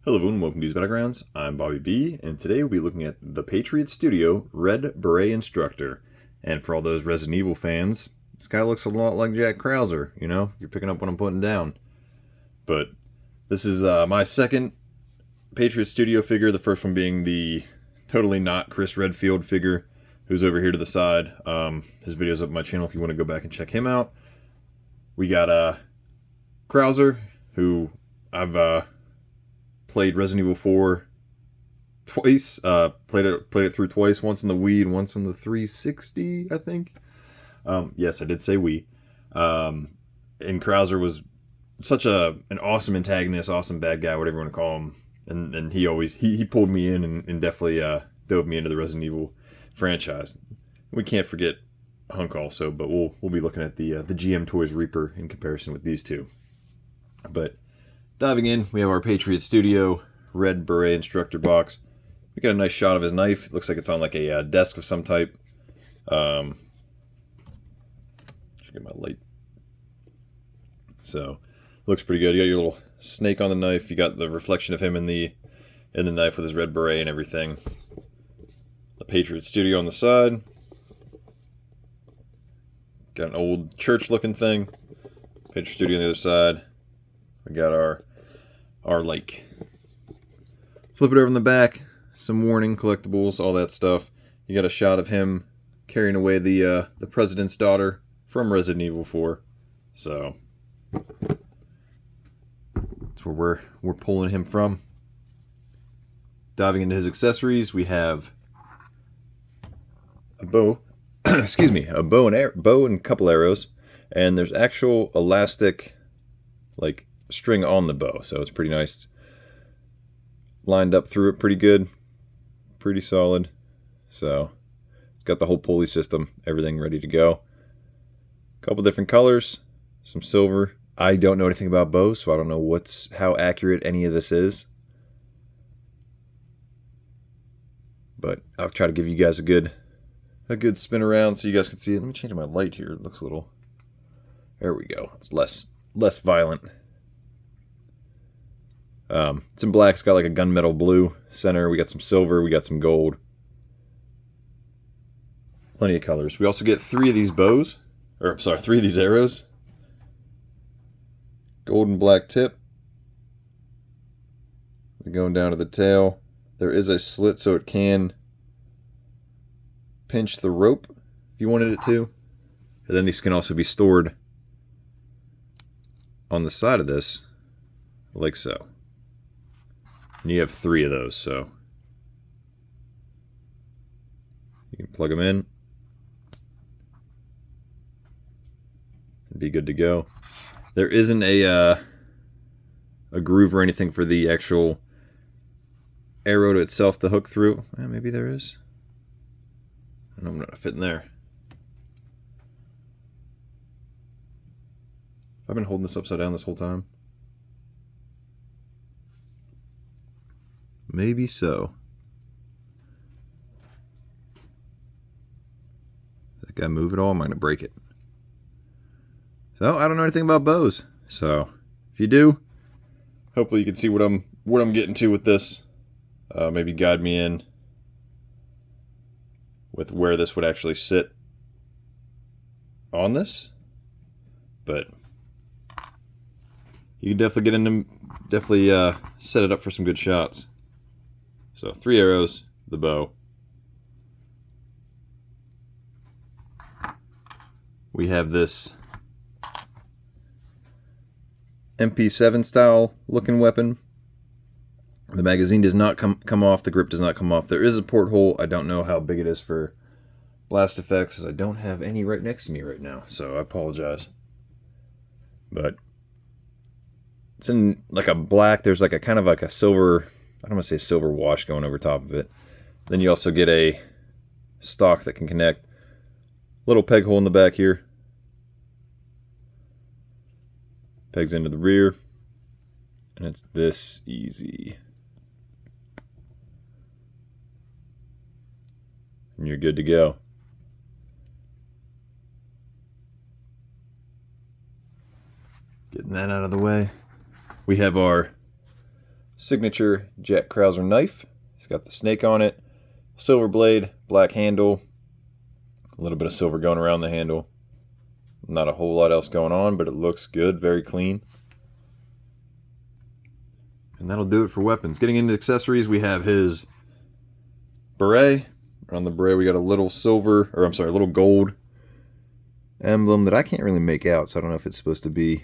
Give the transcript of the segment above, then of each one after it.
Hello everyone, welcome to these Battlegrounds. I'm Bobby B, and today we'll be looking at the Patriot Studio Red Beret Instructor. And for all those Resident Evil fans, this guy looks a lot like Jack Krauser, you know? You're picking up what I'm putting down. But this is my second Patriot Studio figure, the first one being the totally not Chris Redfield figure, who's over here to the side. His video's up on my channel if you want to go back and check him out. We got Krauser, who I've played Resident Evil 4 twice. Played it through twice. Once in the Wii and once on the 360, I think. Yes, I did say Wii. And Krauser was such an awesome antagonist, awesome bad guy, whatever you want to call him. And he pulled me in and definitely dove me into the Resident Evil franchise. We can't forget Hunk also, but we'll be looking at the GM Toys Reaper in comparison with these two. But diving in, we have our Patriot Studio Red Beret Instructor box. We got a nice shot of his knife. It looks like it's on like a desk of some type. Should get my light. So, looks pretty good. You got your little snake on the knife. You got the reflection of him in the knife with his red beret and everything. The Patriot Studio on the side. Got an old church-looking thing. Patriot Studio on the other side. We got our like, flip it over in the back, some warning, collectibles, all that stuff. You got a shot of him carrying away the president's daughter from Resident Evil 4. So that's where we're pulling him from. Diving into his accessories, we have a bow, excuse me, a bow and a couple arrows, and there's actual elastic like string on the bow, so it's pretty nice. Lined up through it pretty good, pretty solid. So it's got the whole pulley system, everything ready to go. A couple different colors, some silver. I don't know anything about bows, so I don't know how accurate any of this is. But I'll try to give you guys a good spin around so you guys can see it. Let me change my light here. It looks a little. There we go. It's less violent. It's in black. It's got like a gunmetal blue center. We got some silver. We got some gold. Plenty of colors. We also get 3 of these bows. Or, I'm sorry, 3 of these arrows. Gold and black tip. They're going down to the tail. There is a slit so it can pinch the rope if you wanted it to. And then these can also be stored on the side of this, like so. And you have 3 of those, so you can plug them in and be good to go. There isn't a groove or anything for the actual arrow to itself to hook through. Maybe there is. I don't know, I'm not fitting there. I've been holding this upside down this whole time. Maybe so. Does that guy move at all? Am I going to break it? So, I don't know anything about bows. So, if you do, hopefully you can see what I'm getting to with this. Maybe guide me in with where this would actually sit on this. But you can definitely get into, set it up for some good shots. So 3 arrows, the bow. We have this MP7 style looking weapon. The magazine does not come off, the grip does not come off. There is a porthole. I don't know how big it is for blast effects, as I don't have any right next to me right now, so I apologize. But it's in like a black, there's like a kind of like a silver, I don't want to say silver wash going over top of it. Then you also get a stock that can connect. Little peg hole in the back here. Pegs into the rear. And it's this easy. And you're good to go. Getting that out of the way. We have our signature Jack Krauser knife. It's got the snake on it, silver blade, black handle, a little bit of silver going around the handle. Not a whole lot else going on, but it looks good, very clean. And that'll do it for weapons. Getting into accessories, we have his beret. On the beret, we got a little silver, or I'm sorry, a little gold emblem that I can't really make out, so I don't know if it's supposed to be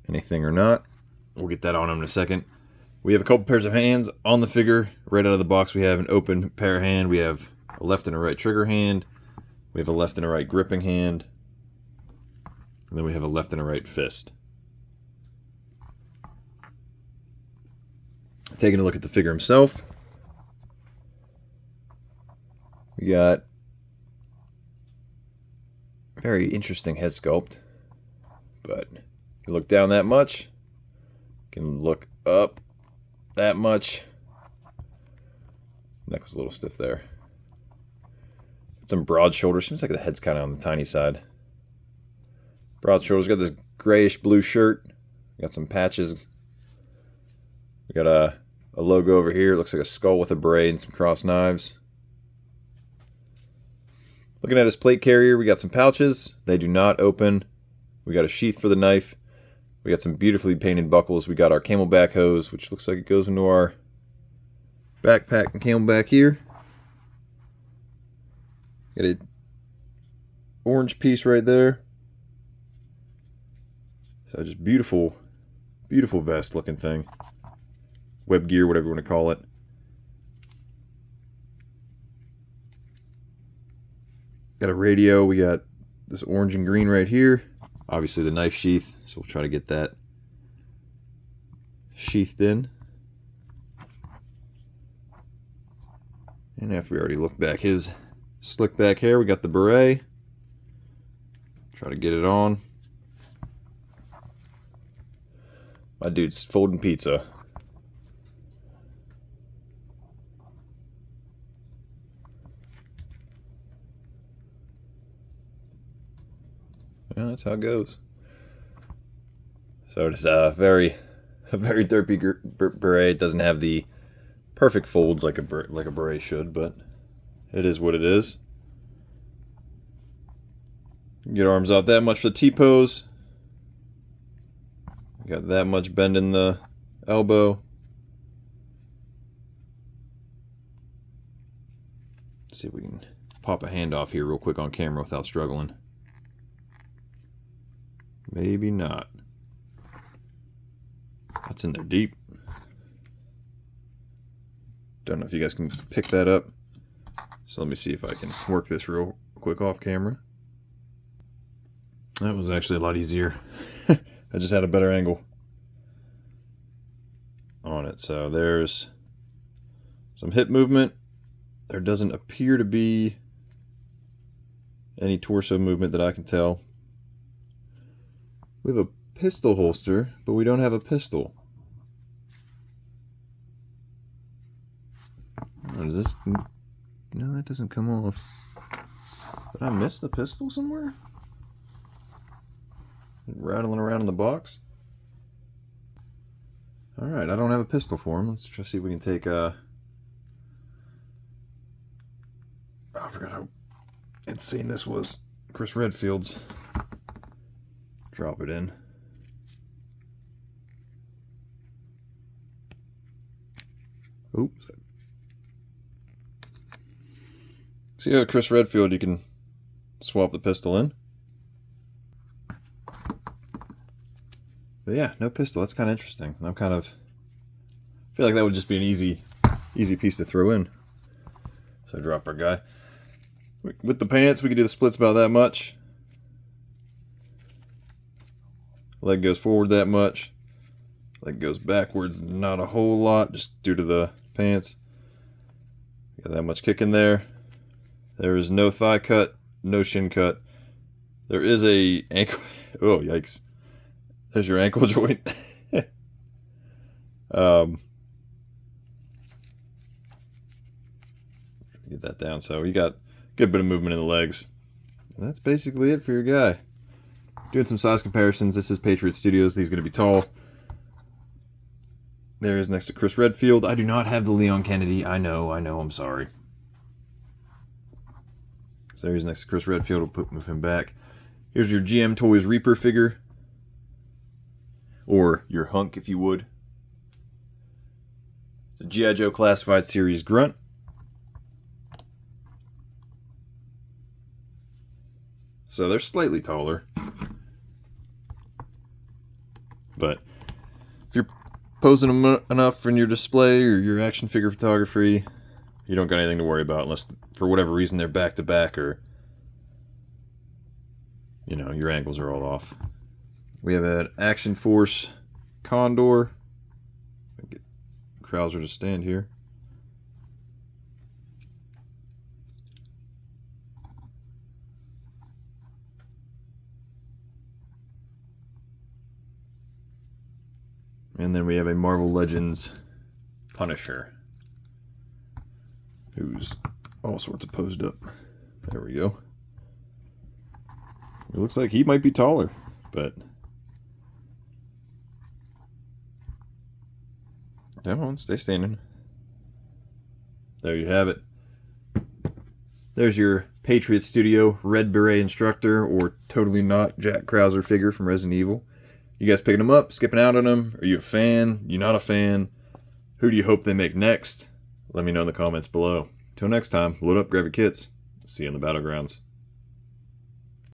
anything or not. We'll get that on him in a second. We have a couple pairs of hands on the figure. Right out of the box, we have an open pair of hand. We have a left and a right trigger hand. We have a left and a right gripping hand. And then we have a left and a right fist. Taking a look at the figure himself, we got a very interesting head sculpt, but you can look down that much, you can look up that much. Neck was a little stiff there. Some broad shoulders. Seems like the head's kind of on the tiny side. Broad shoulders. Got this grayish blue shirt. Got some patches. We got a logo over here. It looks like a skull with a beret and some cross knives. Looking at his plate carrier, we got some pouches. They do not open. We got a sheath for the knife. We got some beautifully painted buckles. We got our camelback hose, which looks like it goes into our backpack and camelback here. Got a orange piece right there. So just beautiful, beautiful vest looking thing. Web gear, whatever you want to call it. Got a radio. We got this orange and green right here. Obviously the knife sheath, so we'll try to get that sheathed in. And after we already looked back his slick back hair, we got the beret. Try to get it on. My dude's folding pizza. Yeah, that's how it goes. So it's a very derpy beret. It doesn't have the perfect folds like a beret should, but it is what it is. Get arms out that much for the T-pose. Got that much bend in the elbow. Let's see if we can pop a hand off here real quick on camera without struggling. Maybe not. That's in there deep. Don't know if you guys can pick that up. So let me see if I can work this real quick off camera. That was actually a lot easier. I just had a better angle on it. So there's some hip movement. There doesn't appear to be any torso movement that I can tell. We have a pistol holster, but we don't have a pistol. Oh, does this... No, that doesn't come off. Did I miss the pistol somewhere? Rattling around in the box. Alright, I don't have a pistol for him. Let's try to see if we can take oh, I forgot how insane this was. Chris Redfield's. Drop it in. Oops. See how Chris Redfield you can swap the pistol in. But yeah, no pistol. That's kind of interesting. I feel like that would just be an easy piece to throw in. So drop our guy. With the pants, we can do the splits about that much. Leg goes forward that much. Leg goes backwards not a whole lot, just due to the pants. Got that much kick in there. There is no thigh cut, no shin cut. There is a ankle. Oh, yikes. There's your ankle joint. Get that down. So you got a good bit of movement in the legs. And that's basically it for your guy. Doing some size comparisons. This is Patriot Studios. He's going to be tall. There he is next to Chris Redfield. I do not have the Leon Kennedy. I know, I'm sorry. So here's next to Chris Redfield. We'll move him back. Here's your GM Toys Reaper figure. Or your hunk, if you would. It's a G.I. Joe Classified Series Grunt. So they're slightly taller. But if you're posing them enough in your display or your action figure photography, you don't got anything to worry about unless, for whatever reason, they're back to back or, you know, your angles are all off. We have an Action Force Condor. Get Krauser to stand here. And then we have a Marvel Legends Punisher, who's all sorts of posed up. There we go. It looks like he might be taller, but come on, stay standing. There you have it. There's your Patriot Studio Red Beret Instructor, or totally not Jack Krauser figure from Resident Evil. You guys picking them up, skipping out on them? Are you a fan? You not a fan? Who do you hope they make next? Let me know in the comments below. Till next time, load up, grab your kits. See you in the battlegrounds.